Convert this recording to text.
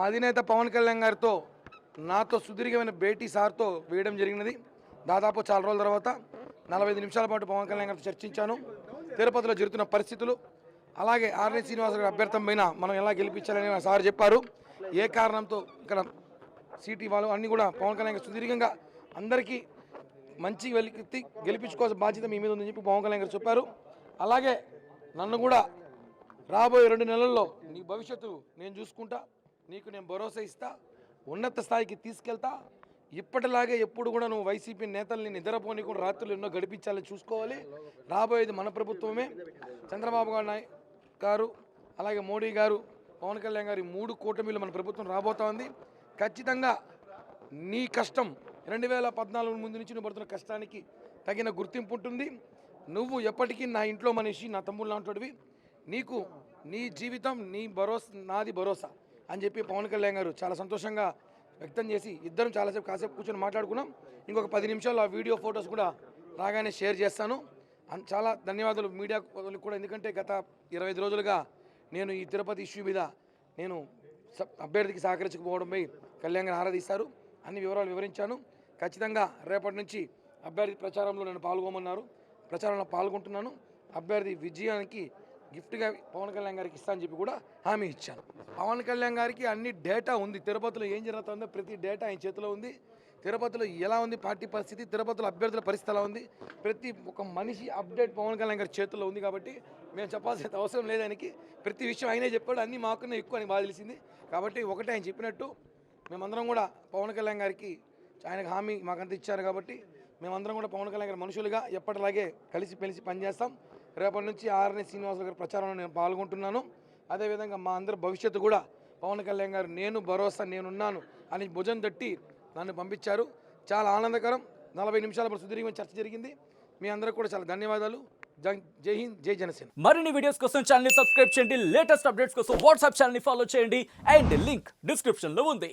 అధినేత పవన్ కళ్యాణ్ గారితో నాతో సుదీర్ఘమైన భేటీ సార్తో వేయడం జరిగినది. దాదాపు చాలా రోజుల తర్వాత 45 నిమిషాల పాటు పవన్ కళ్యాణ్ గారితో చర్చించాను. తిరుపతిలో జరుగుతున్న పరిస్థితులు, అలాగే ఆర్ఎన్ శ్రీనివాస్ గారి అభ్యర్థం పైన మనం ఎలా గెలిపించాలని సార్ చెప్పారు. ఏ కారణంతో ఇక్కడ సిటీ వాళ్ళు అన్నీ కూడా పవన్ కళ్యాణ్ గారు సుదీర్ఘంగా అందరికీ మంచి గెలిపించుకోవాల్సిన బాధ్యత మీ మీద ఉందని చెప్పి పవన్ కళ్యాణ్ గారు చెప్పారు. అలాగే నన్ను కూడా రాబోయే 2 నెలల్లో నీ భవిష్యత్తు నేను చూసుకుంటా, నీకు నేను భరోసా ఇస్తా, ఉన్నత స్థాయికి తీసుకెళ్తా. ఇప్పటిలాగే ఎప్పుడు కూడా నువ్వు వైసీపీ నేతల్ని నిద్రపోనీకుండా రాత్రులు ఎన్నో గడిపించాలని చూసుకోవాలి. రాబోయేది మన ప్రభుత్వమే. చంద్రబాబు గారు అలాగే మోడీ గారు, పవన్ కళ్యాణ్ గారి 3 కూటమిలు మన ప్రభుత్వం రాబోతా ఉంది. ఖచ్చితంగా నీ కష్టం 2014 ముందు నుంచి నువ్వు పడుతున్న కష్టానికి తగిన గుర్తింపు ఉంటుంది. నువ్వు ఎప్పటికీ నా ఇంట్లో మనిషి, నా తమ్ముడు లాంటివి. నీకు నీ జీవితం నీ భరోసా, నాది భరోసా అని చెప్పి పవన్ కళ్యాణ్ గారు చాలా సంతోషంగా వ్యక్తం చేసి ఇద్దరం కాసేపు కూర్చొని మాట్లాడుకున్నాం. ఇంకొక 10 నిమిషాలు ఆ వీడియో ఫొటోస్ కూడా రాగానే షేర్ చేస్తాను. చాలా ధన్యవాదాలు మీడియా కూడా, ఎందుకంటే గత 25 రోజులుగా నేను ఈ తిరుపతి ఇష్యూ మీద నేను అభ్యర్థికి సహకరించకపోవడంపై కళ్యాణ్ గారు ఆరాధిస్తారు. అన్ని వివరాలు వివరించాను. ఖచ్చితంగా రేపటి నుంచి అభ్యర్థి ప్రచారంలో నేను పాల్గొమన్నారు. ప్రచారంలో పాల్గొంటున్నాను. అభ్యర్థి విజయానికి గిఫ్ట్గా పవన్ కళ్యాణ్ గారికి ఇస్తా అని చెప్పి కూడా హామీ ఇచ్చాను. పవన్ కళ్యాణ్ గారికి అన్ని డేటా ఉంది. తిరుపతిలో ఏం జరుగుతుందో ప్రతి డేటా ఆయన చేతిలో ఉంది. తిరుపతిలో ఎలా ఉంది పార్టీ పరిస్థితి, తిరుపతిలో అభ్యర్థుల పరిస్థితి ఎలా ఉంది, ప్రతి ఒక్క మనిషి అప్డేట్ పవన్ కళ్యాణ్ గారి చేతుల్లో ఉంది. కాబట్టి మేము చెప్పాల్సిన అవసరం లేదు. ఆయనకి ప్రతి విషయం ఆయనే చెప్పాడు. అన్నీ మాకునే ఎక్కువ అని బాగా తెలిసింది. కాబట్టి ఒకటే ఆయన చెప్పినట్టు మేమందరం కూడా పవన్ కళ్యాణ్ గారికి ఆయనకు హామీ మాకంతా ఇచ్చారు. కాబట్టి మేమందరం కూడా పవన్ కళ్యాణ్ గారి మనుషులుగా ఎప్పటిలాగే కలిసి పనిచేస్తాం. రేపటి నుంచి ఆర్ఎన్ శ్రీనివాస్ గారి ప్రచారంలో నేను పాల్గొంటున్నాను. అదేవిధంగా మా అందరి భవిష్యత్తు కూడా పవన్ కళ్యాణ్ గారు నేను భరోసా నేనున్నాను అని భుజం తట్టి నన్ను పంపించారు. చాలా ఆనందకరం. 40 నిమిషాల పాటు సుదీర్ఘమైన చర్చ జరిగింది. మీ అందరికీ కూడా చాలా ధన్యవాదాలు. జై హింద్, జై జనసేన. మరిన్ని వీడియోస్ కోసం ఛానల్ ని సబ్స్క్రైబ్ చేయండి. లేటెస్ట్ అప్డేట్స్ కోసం వాట్సాప్ ఛానల్ ని ఫాలో చేయండి. అండ్ లింక్ డిస్క్రిప్షన్ లో ఉంది.